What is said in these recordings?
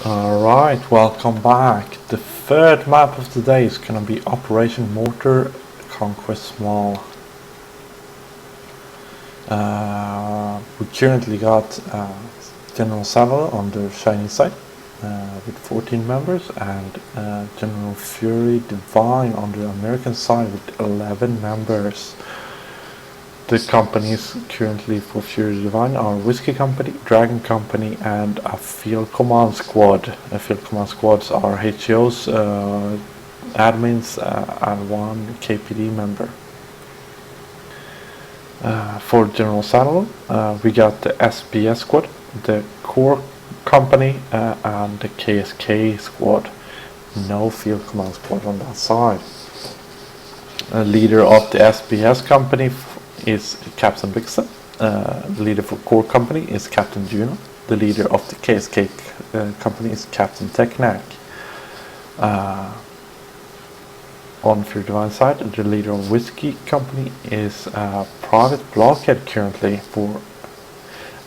Alright, welcome back. The third map of the day is gonna be Operation Mortar Conquest Mall. We currently got General Saddle on the Chinese side with 14 members and General Fury Divine on the American side with 11 members. The companies currently for Fury Divine are Whiskey Company, Dragon Company, and a Field Command Squad. Field Command Squads are HEOs, admins, and one KPD member. For General Saddle, we got the SBS Squad, the Core Company, and the KSK Squad. No Field Command Squad on that side. Leader of the SBS Company is Captain Bixton. The leader for Core Company is Captain Juno. The leader of the KSK Company is Captain Teknak. On Fury Divine side, the leader of Whiskey Company is Private Blockhead currently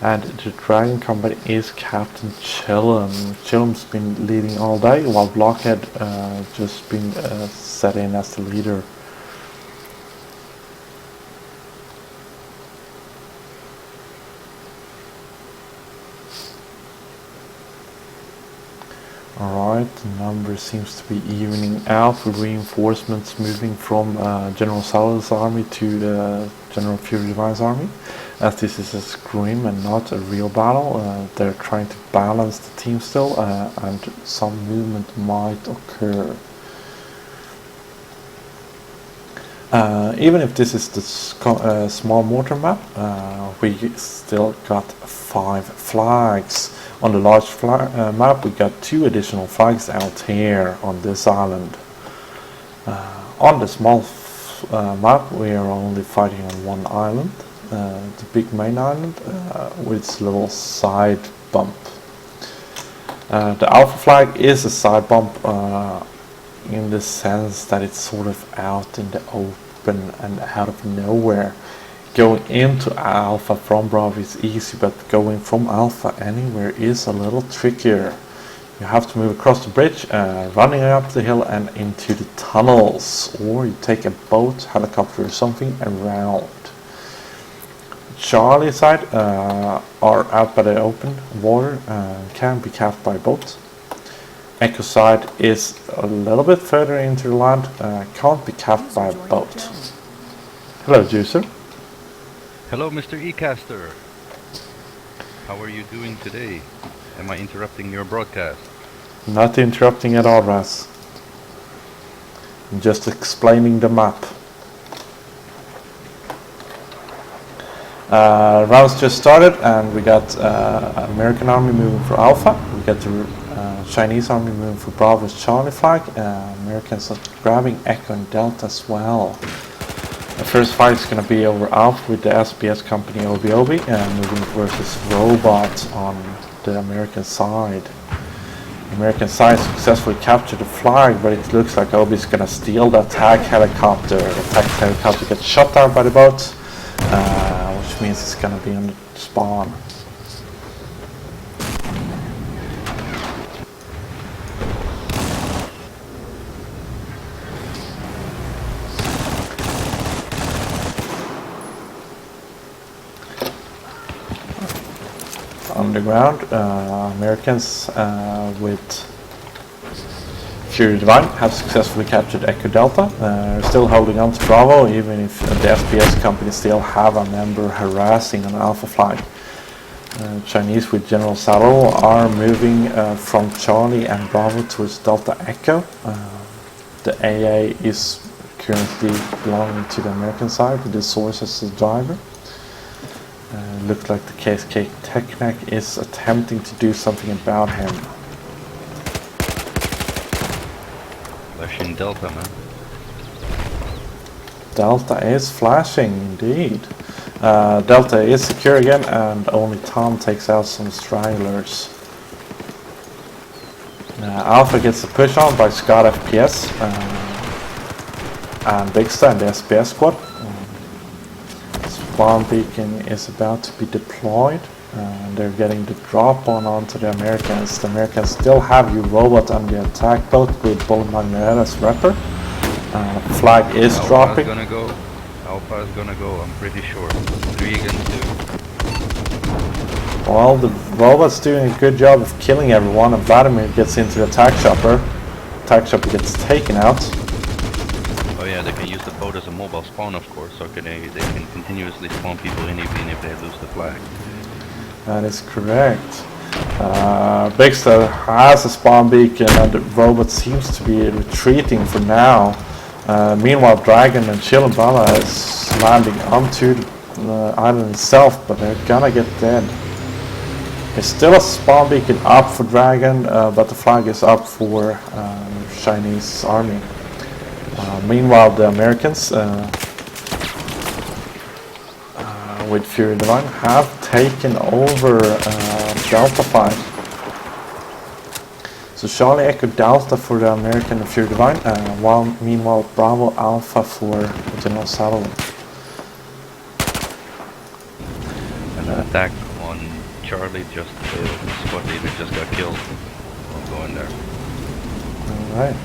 and the Dragon Company is Captain Chillum. Chillum's been leading all day while Blockhead just been set in as the leader. Alright, the number seems to be evening out with reinforcements moving from General Saddle's army to the General Fury Divine's army. As this is a scrim and not a real battle, they're trying to balance the team still and some movement might occur. Even if this is the small mortar map, we still got 5 flags. On the large map we got 2 additional flags out here on this island. On the small map we are only fighting on one island, the big main island with its little side bump. The alpha flag is a side bump in the sense that it's sort of out in the open and out of nowhere. Going into Alpha from Bravo is easy, but going from Alpha anywhere is a little trickier. You have to move across the bridge, running up the hill and into the tunnels, or you take a boat, helicopter or something around. Charlie side are out by the open water, can be capped by boat. Echo side is a little bit further into the land, can't be capped by a boat. Hello Juicer. Hello, Mr. E-Caster. How are you doing today? Am I interrupting your broadcast? Not interrupting at all, Raz. I'm just explaining the map. Rounds just started and we got American Army moving for Alpha. We got the Chinese Army moving for Bravo's Charlie flag. Americans are grabbing Echo and Delta as well. The first fight is going to be over Alpha with the SBS Company Obi moving versus Robot on the American side. The American side successfully captured the flag, but it looks like Obi's going to steal the attack helicopter. The attack helicopter gets shot down by the boat, which means it's going to be on the spawn. On the ground, Americans with Fury Divine have successfully captured Echo Delta. They're still holding on to Bravo, even if the SBS Company still have a member harassing an Alpha flag. Chinese with General Saddle are moving from Charlie and Bravo towards Delta Echo. The AA is currently belonging to the American side with the source as the driver. Looks like the KSK Teknak is attempting to do something about him. Flashing Delta, man. Delta is flashing, indeed. Delta is secure again, and only Tom takes out some stragglers. Alpha gets a push on by Scott FPS and Bigsta and the SBS squad. Bomb beacon is about to be deployed. They're getting the drop onto the Americans. The Americans still have U-robot on the attack boat with Bullet Magnet as Rapper. Flag is dropping. Alpha is gonna go, I'm pretty sure. 3 against 2. Well, the robot's doing a good job of killing everyone, and Vladimir gets into the attack chopper. Attack chopper gets taken out. Oh yeah, they can use the boat as a mobile spawn, of course, so they can continuously spawn people in even if they lose the flag. That is correct. Big Star has a spawn beacon, and the robot seems to be retreating for now. Meanwhile, Dragon and Chill and Bala is landing onto the island itself, but they're gonna get dead. There's still a spawn beacon up for Dragon, but the flag is up for Chinese army. Meanwhile, the Americans with Fury Divine have taken over Delta 5. So Charlie Echo Delta for the American and Fury Divine, while meanwhile Bravo Alpha for General Satellite. An attack on Charlie just failed. Squad leader just got killed while going there. Alright.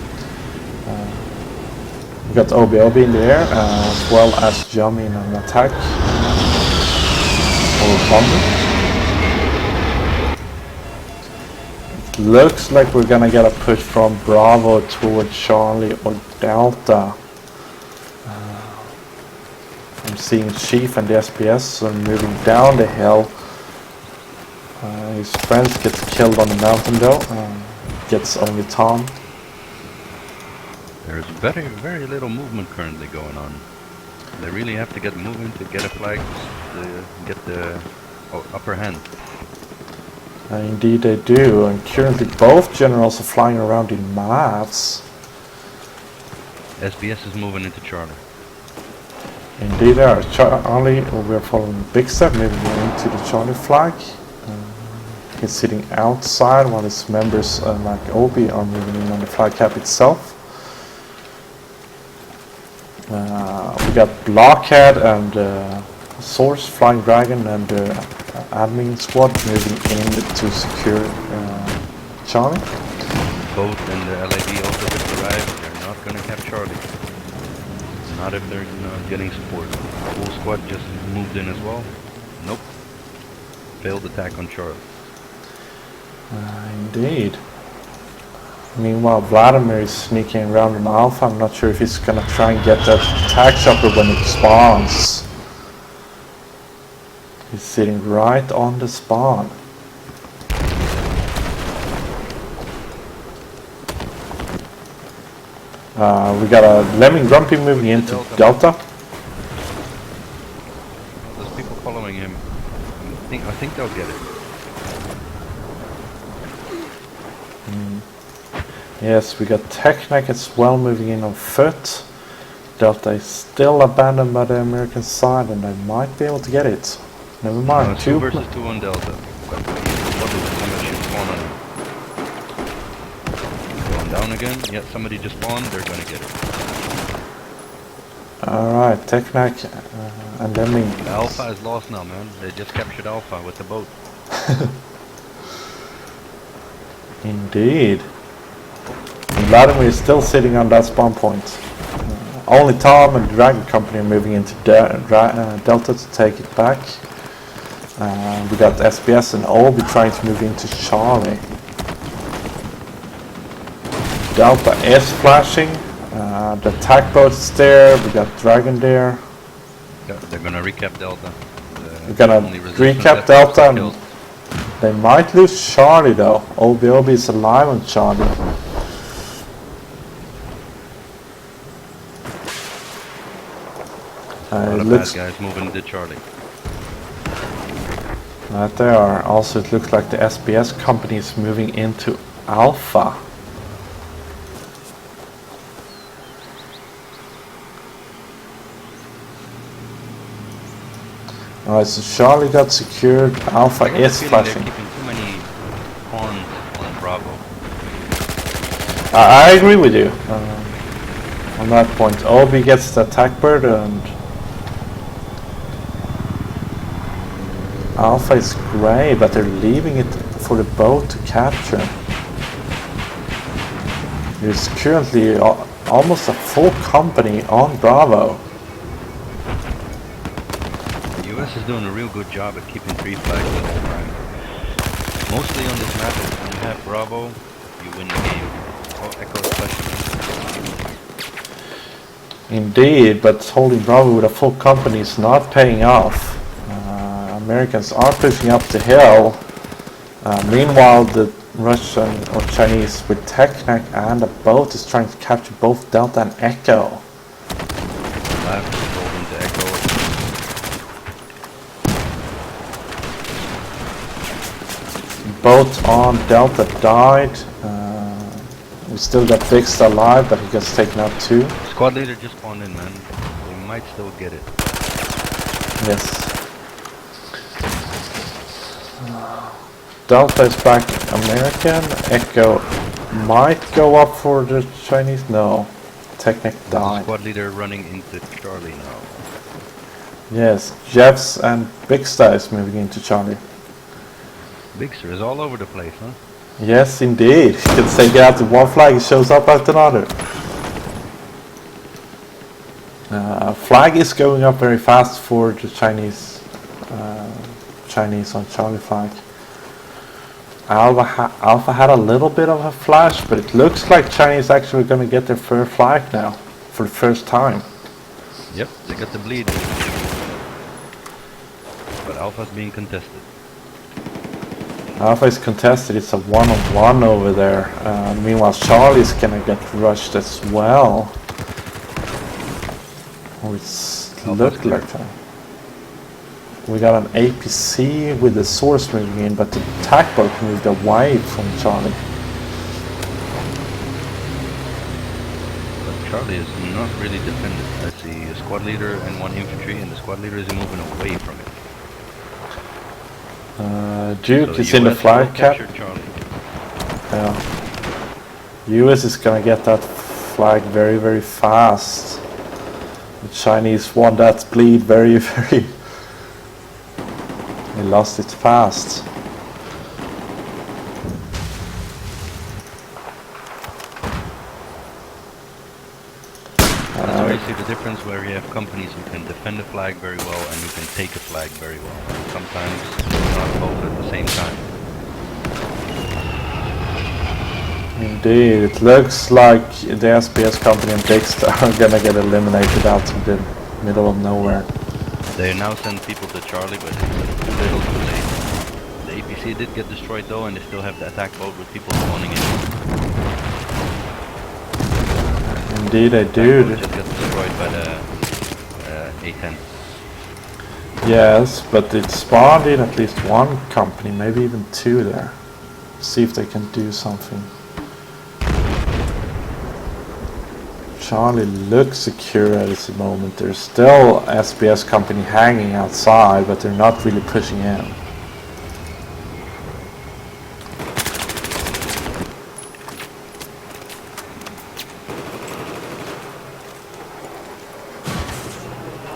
We got OBOB in the air, as well as Jummy in an attack. Or bomber. Looks like we're gonna get a push from Bravo toward Charlie or Delta. I'm seeing Chief and the SPS are moving down the hill. His friends gets killed on the mountain though. Gets only Tom. There's very little movement currently going on. They really have to get moving to get a flag to get the upper hand. Indeed they do, and currently both generals are flying around in maps. SBS is moving into Charlie. Indeed they are. Charlie, we're following Big Step, moving into the Charlie flag. He's sitting outside while his members like Obi are moving in on the flag cap itself. We got Blockhead and Source, Flying Dragon, and admin squad moving in to secure Charlie. Both and the LAD also just arrived. They're not going to cap Charlie. Not if they're getting support. Full squad just moved in as well. Nope. Failed attack on Charlie. Indeed. Meanwhile, Vladimir is sneaking around in Alpha. I'm not sure if he's gonna try and get that attack chopper when it spawns. He's sitting right on the spawn. We got a Lemming Grumpy moving into Delta. There's people following him. I think they'll get it. Yes, we got Technic as well moving in on foot. Delta is still abandoned by the American side, and they might be able to get it. Never mind. 2 versus 2 on Delta. But somebody should spawn on him. Going down again. Yeah, somebody just spawned. They're gonna get it. Alright, Technic and Lemming. The Alpha is lost now, man. They just captured Alpha with the boat. Indeed. And Vladimir is still sitting on that spawn point. Only Tom and Dragon Company are moving into Delta to take it back. We got SBS and Obi trying to move into Charlie. Delta is flashing. The attack boat is there. We got Dragon there. Yeah, they're gonna recap Delta. We're gonna recap Delta, and they might lose Charlie though. Obi is alive on Charlie. It looks bad guys moving to Charlie. Right they are. Also, it looks like the SBS company is moving into Alpha. Alright, so Charlie got secured. Alpha is flashing. They're keeping too many pawns on Bravo. I agree with you on that point. Obi gets the attack bird, and Alpha is gray, but they're leaving it for the boat to capture. There's currently almost a full company on Bravo. The US is doing a real good job at keeping 3 flags the whole time. Mostly on this map, when you have Bravo, you win the game. Oh, Echo especially. Indeed, but holding Bravo with a full company is not paying off. Americans are pushing up the hill. Meanwhile, the Russian or Chinese with Technic and a boat is trying to capture both Delta and Echo. Left, rolled into Echo. Both on Delta died. We still got Vix alive, but he gets taken out too. Squad leader just spawned in, man. We might still get it. Yes. Delta is back American. Echo might go up for the Chinese. No. Technic died. Squad leader running into Charlie now. Yes. Jeffs and Bigsta is moving into Charlie. Bigster is all over the place, huh? Yes, indeed. You can say get out to one flag, it shows up at another. Flag is going up very fast for the Chinese on Charlie flag. Alpha had a little bit of a flash, but it looks like Chinese actually going to get their first flag now for the first time. Yep, they got the bleed. But Alpha's being contested. Alpha is contested, it's a one-on-one over there. Meanwhile, Charlie's gonna get rushed as well. Or it's looked like that. We got an APC with the source moving in, but the attack boat moved away from Charlie. But Charlie is not really defended. I see a squad leader and 1 infantry, and the squad leader is moving away from it. Duke So is in the flag cap. Charlie. Yeah. US is gonna get that flag very, very fast. The Chinese won that bleed very, very. They lost it fast. That's where you see the difference, where you have companies who can defend the flag very well and who can take a flag very well. Sometimes not both at the same time. Indeed, it looks like the SPS company and Dixter are gonna get eliminated out in the middle of nowhere. They now send people to Charlie, but it's too little too late. The APC did get destroyed though, and they still have the attack boat with people spawning in. Indeed, I do. Just got destroyed by the A-10. Yes, but it spawned in at least one company, maybe even two there. See if they can do something. Charlie looks secure at this moment. There's still SBS company hanging outside, but they're not really pushing in.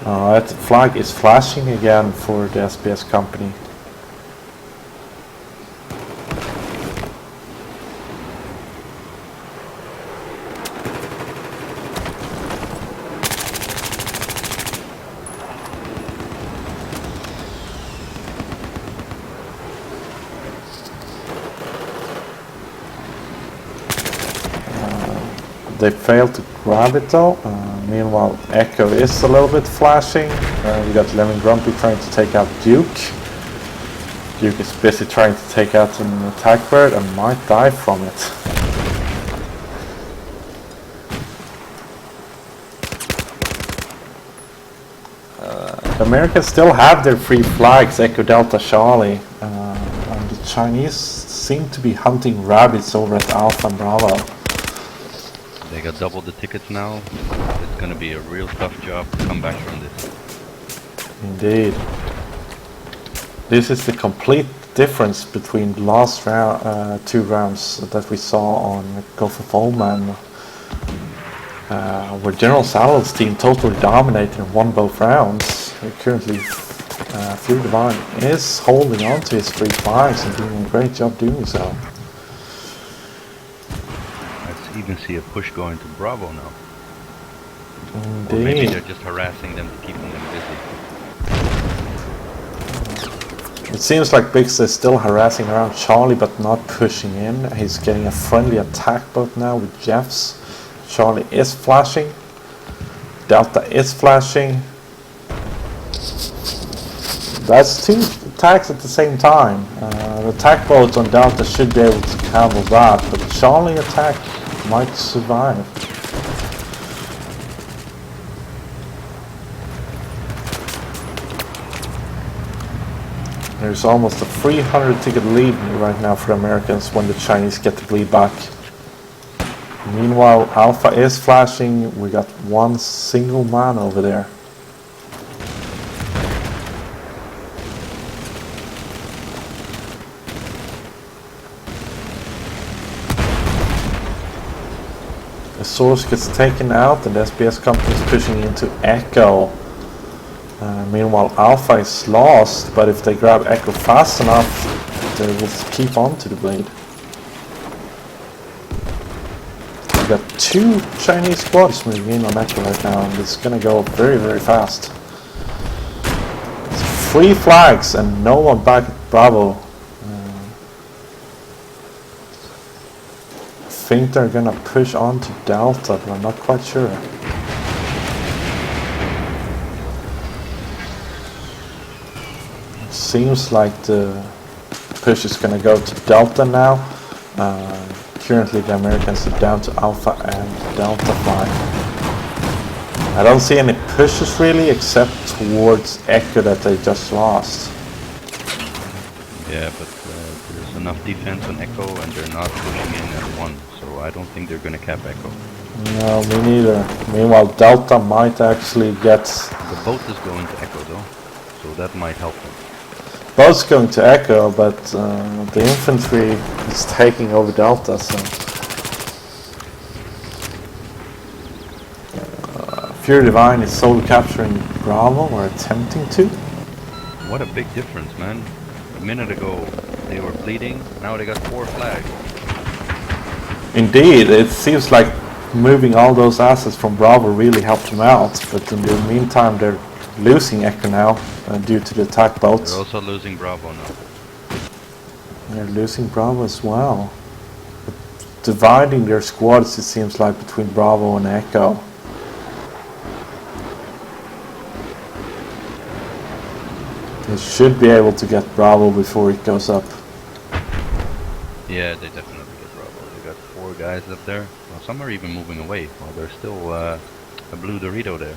Alright, the flag is flashing again for the SBS company. They failed to grab it though. Meanwhile, Echo is a little bit flashing. We got Lemon Grumpy trying to take out Duke. Duke is busy trying to take out an attack bird and might die from it. The Americans still have their free flags, Echo Delta Charlie. And the Chinese seem to be hunting rabbits over at Alpha and Bravo. They got double the tickets now. It's gonna be a real tough job to come back from this. Indeed. This is the complete difference between the last round, 2 rounds that we saw on Gulf of Oman, where General Salad's team totally dominated and won both rounds. They're currently Fury Divine is holding on to his 3 flags and doing a great job doing so. Let's even see a push going to Bravo now. Or maybe Indeed. they're just harassing them to keep them busy. It seems like Biggs is still harassing around Charlie but not pushing in. He's getting a friendly attack boat now with Jeffs. Charlie is flashing. Delta is flashing. That's 2 attacks at the same time. The attack boat on Delta should be able to handle that, but Charlie attack might survive. There's almost a 300 ticket lead right now for the Americans when the Chinese get the lead back. Meanwhile, Alpha is flashing. We got 1 single man over there. The source gets taken out and the SBS company is pushing into Echo. Meanwhile, Alpha is lost, but if they grab Echo fast enough, they will keep on to the blade. We got 2 Chinese squads moving in on Echo right now, and it's gonna go very, very fast. It's 3 flags and no one back at Bravo. I think they're gonna push on to Delta, but I'm not quite sure. Seems like the push is gonna go to Delta now. Currently the Americans are down to Alpha and Delta flag. I don't see any pushes really except towards Echo that they just lost. Yeah, but there's enough defense on Echo and they're not pushing in at 1, so I don't think they're gonna cap Echo. No, me neither. Meanwhile, Delta might actually get... The boat is going to Echo though, so that might help them. Boat's going to Echo, but the infantry is taking over Delta, so... Fury Divine is solo capturing Bravo, or attempting to. What a big difference, man. A minute ago they were bleeding, now they got 4 flags. Indeed, it seems like moving all those assets from Bravo really helped them out, but in the meantime they're losing Echo now due to the attack boats. They're also losing Bravo now. They're losing Bravo as well. But dividing their squads, it seems like, between Bravo and Echo. They should be able to get Bravo before it goes up. Yeah, they definitely get Bravo. They got 4 guys up there. Well, some are even moving away. Well, there's still a blue Dorito there.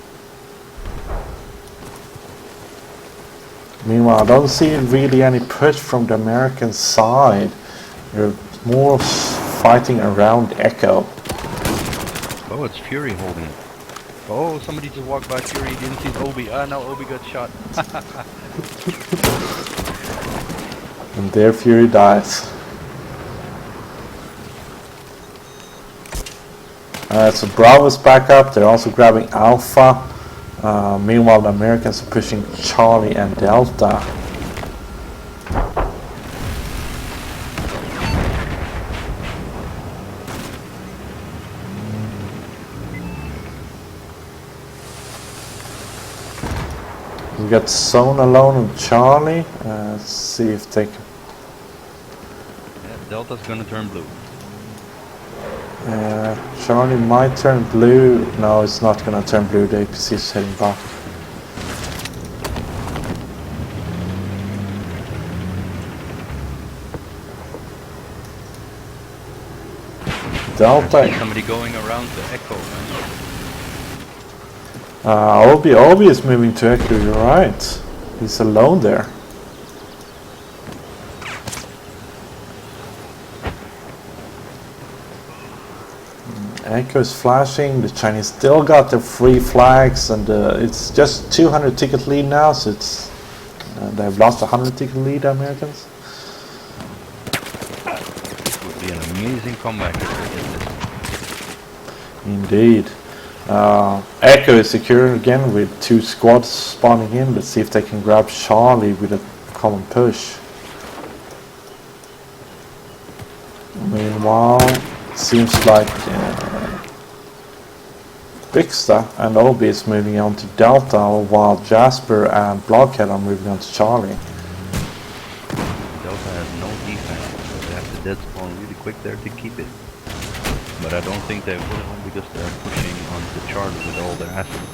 Meanwhile, I don't see really any push from the American side. They're more fighting around Echo. Oh, it's Fury holding it. Oh, somebody just walked by Fury. Didn't see Obi. Ah, now Obi got shot. And there Fury dies. So Bravo's back up. They're also grabbing Alpha. Meanwhile, the Americans are pushing Charlie and Delta. We got Zone alone on Charlie. Let's see if they can. Yeah, Delta's gonna turn blue. Charlie might turn blue. No, it's not gonna turn blue. The APC is heading back. Delta. Somebody going around to Echo, man. Obi is moving to Echo, you're right. He's alone there. Echo is flashing, the Chinese still got their 3 flags, and it's just 200 ticket lead now, so it's they've lost 100 ticket lead, Americans. It would be an amazing comeback if they get this. Indeed. Echo is secure again with 2 squads spawning in. Let's see if they can grab Charlie with a common push. Meanwhile, it seems like Bixta and Obi is moving on to Delta, while Jasper and Blockhead are moving on to Charlie. Delta has no defense, so they have to dead spawn really quick there to keep it. But I don't think they will because they're pushing onto Charlie with all their assets.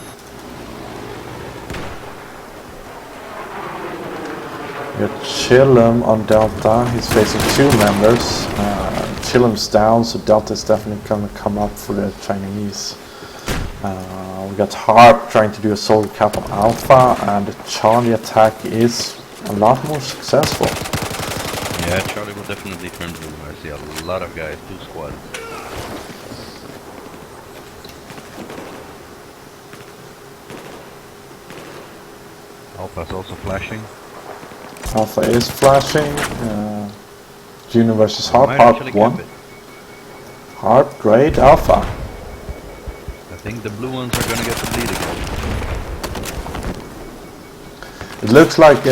We got Chillum on Delta. He's facing 2 members. Chillum's down, so Delta is definitely going to come up for the Chinese. We got Harp trying to do a solo cap on Alpha, and the Charlie attack is a lot more successful. Yeah, Charlie will definitely turn blue. I see a lot of guys, 2 squads. Alpha's also flashing. Alpha is flashing. Junior versus Harp. Harp won. Harp, great. Alpha. I think the blue ones are gonna get the lead again. It looks like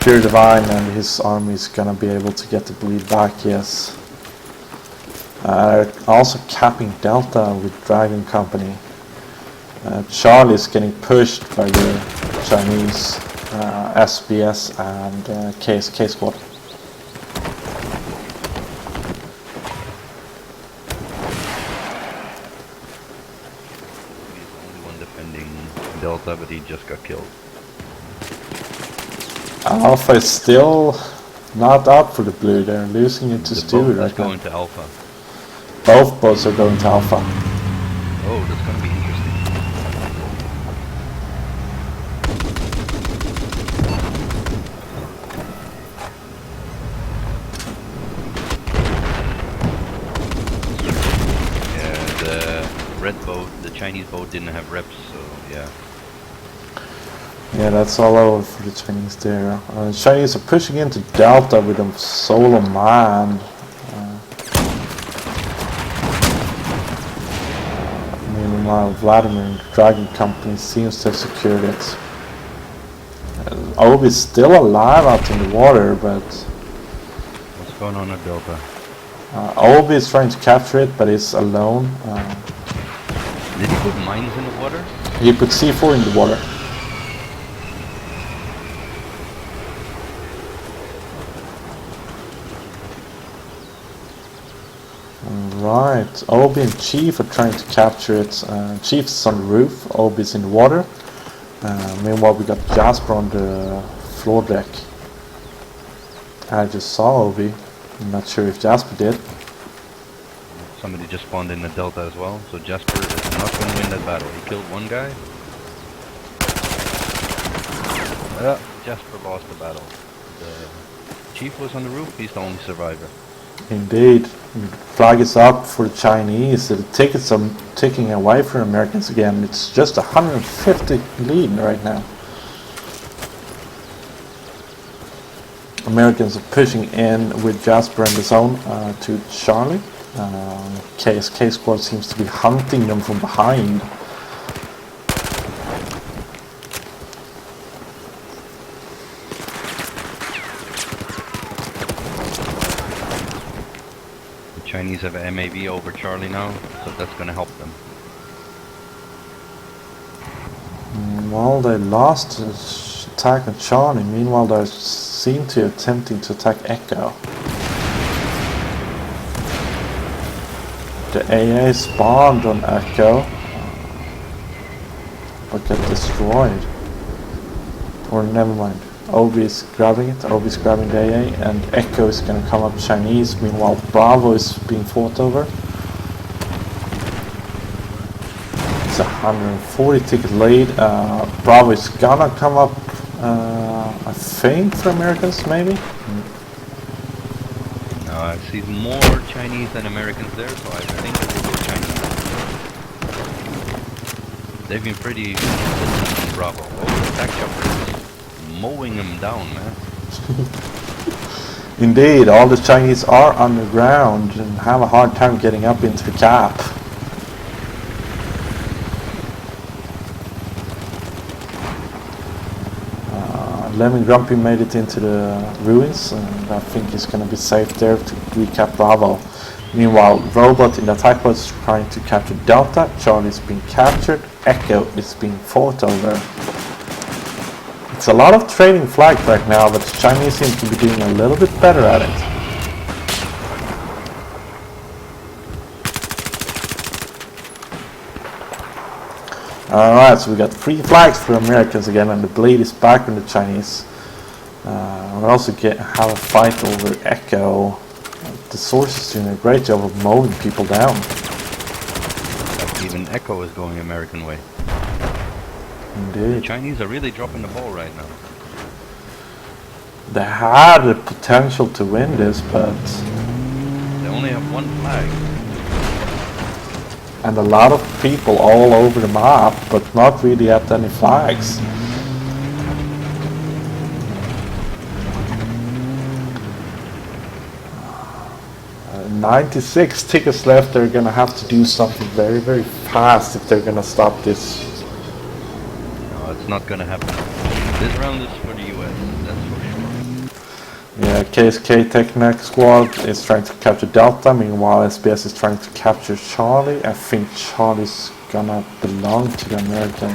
Pure Divine and his army is gonna be able to get the bleed back, yes. Also capping Delta with Dragon Company. Charlie is getting pushed by the Chinese SBS and KSK squad. He's the only one defending Delta, but he just got killed. Alpha is still not up for the blue. They're losing it to Stu right now. Going to Alpha. Both boats are going to Alpha. Oh, that's gonna be interesting. Red boat, the Chinese boat didn't have reps, so yeah. Yeah, that's all over for the Chinese there. The Chinese are pushing into Delta with a solo man. Meanwhile, Vladimir and the Dragon Company seems to have secured it. Obi is still alive out in the water, but what's going on at Delta? Obi is trying to capture it, but he's alone. Did he put mines in the water? He put C4 in the water. Right, Obi and Chief are trying to capture it. Chief's on the roof, Obi's in the water. Meanwhile, we got Jasper on the floor deck. I just saw Obi. I'm not sure if Jasper did. Somebody just spawned in the Delta as well, so Jasper is not going to win that battle. He killed one guy. Jasper lost the battle. The Chief was on the roof, he's the only survivor. Indeed. Flag is up for the Chinese. The tickets are ticking away for Americans again. It's just 150 lead right now. Americans are pushing in with Jasper in the zone to Charlie. KSK squad seems to be hunting them from behind. The Chinese have a MAV over Charlie now, so that's going to help them. Well, they lost the attack on Charlie. Meanwhile, they seem to be attempting to attack Echo. The AA spawned on Echo, but got destroyed. Or never mind. Obi is grabbing it. Obi is grabbing the AA, and Echo is going to come up Chinese. Meanwhile, Bravo is being fought over. It's a 140 ticket lead. Bravo is gonna come up, I think, for Americans, maybe? No, I see more Chinese than Americans there, so I think it will go Chinese. They've been pretty consistent in Bravo. Oh, the attack chopper is mowing them down, man. Indeed, all the Chinese are underground and have a hard time getting up into the cap. Lemon Grumpy made it into the ruins, and I think he's going to be safe there to recap Bravo. Meanwhile, Robot in the attack boat is trying to capture Delta. Charlie's being captured. Echo is being fought over. It's a lot of trading flags right now, but the Chinese seem to be doing a little bit better at it. Alright, so we got 3 flags for Americans again, and the bleed is back on the Chinese. We also have a fight over Echo. The Source is doing a great job of mowing people down. Even Echo is going American way. Indeed. The Chinese are really dropping the ball right now. They had the potential to win this, but... They only have 1 flag. And a lot of people all over the map, but not really at any flags. 96 tickets left. They're gonna have to do something very, very fast if they're gonna stop this. No, it's not gonna happen. This round is for the US, that's for sure. Yeah, KSK Technic Squad is trying to capture Delta, meanwhile SBS is trying to capture Charlie. I think Charlie's gonna belong to the American,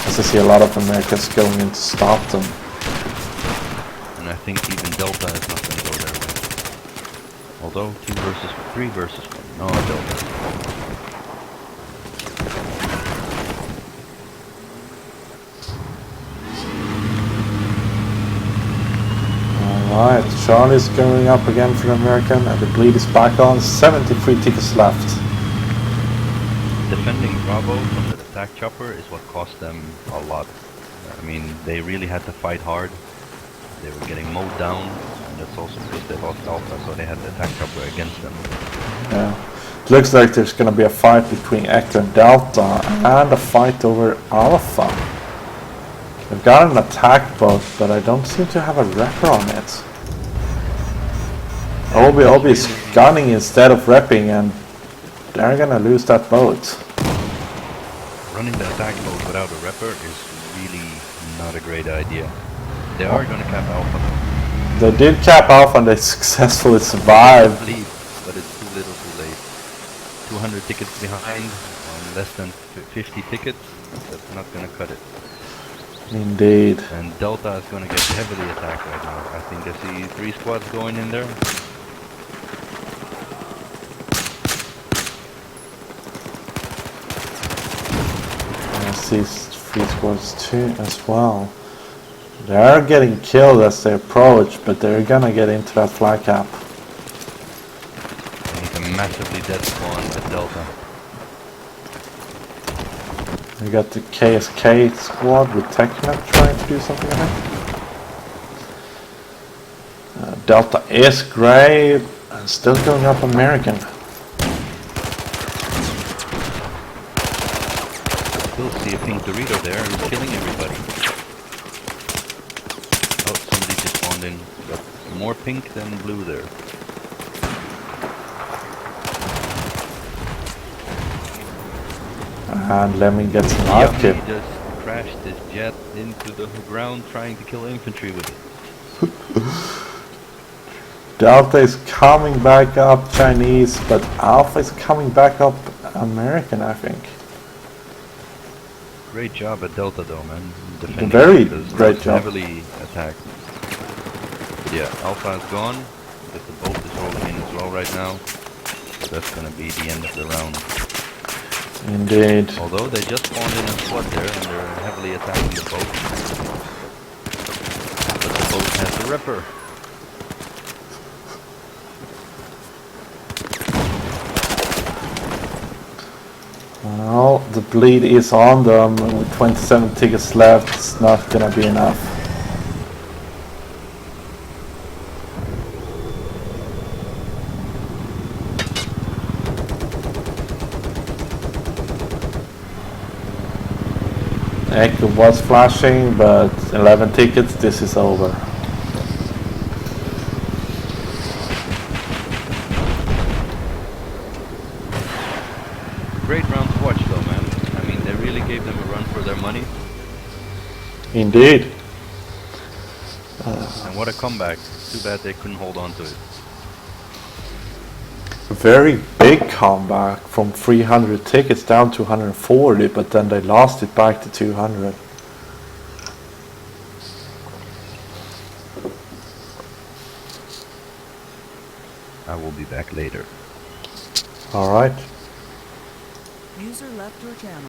as I see a lot of Americans going in to stop them. And I think even Delta is not gonna go their way. Although 2 versus 3 versus 1. No, Delta. Alright, Charlie's going up again for the American, and the bleed is back on. 73 tickets left. Defending Bravo from the attack chopper is what cost them a lot. I mean, they really had to fight hard. They were getting mowed down, and that's also because they lost Alpha, so they had the attack chopper against them. Yeah. It looks like there's going to be a fight between Echo and Delta, and a fight over Alpha. They've got an attack boat, but I don't seem to have a wrapper on it. Obi is gunning instead of repping, and they're going to lose that boat. Running the attack boat without a repper is really not a great idea. They are going to cap Alpha. They did cap Alpha and they successfully survived. Leave, but it's too little too late. 200 tickets behind on less than 50 tickets. That's not going to cut it. Indeed. And Delta is going to get heavily attacked right now. I think I see 3 squads going in there. I see 3 squads too as well. They are getting killed as they approach, but they're gonna get into that flag cap. And it's a massively dead spawn at Delta. We got the KSK squad with TechNet trying to do something on it. Delta is grey and still going up American. Still see a pink Dorito there who's killing everybody. Oh, somebody just spawned in. Got more pink than blue there. And Lemming gets an art kit. He just crashed his jet into the ground trying to kill infantry with it. Delta is coming back up Chinese, but Alpha is coming back up American, I think. Great job at Delta though, man. Defending Very because great it's job. Heavily attacked. But yeah, Alpha is gone, but the boat is rolling in as well right now. So that's gonna be the end of the round. Indeed. Although they just spawned in a squad there and they're heavily attacking the boat. But the boat has a repper. Well, the bleed is on them with 27 tickets left. It's not gonna be enough. Echo was flashing, but 11 tickets, this is over. Great round to watch though, man. I mean, they really gave them a run for their money. Indeed. What a comeback. Too bad they couldn't hold on to it. A very big comeback from 300 tickets down to 140, but then they lost it back to 200. I will be back later. Alright. User left your channel.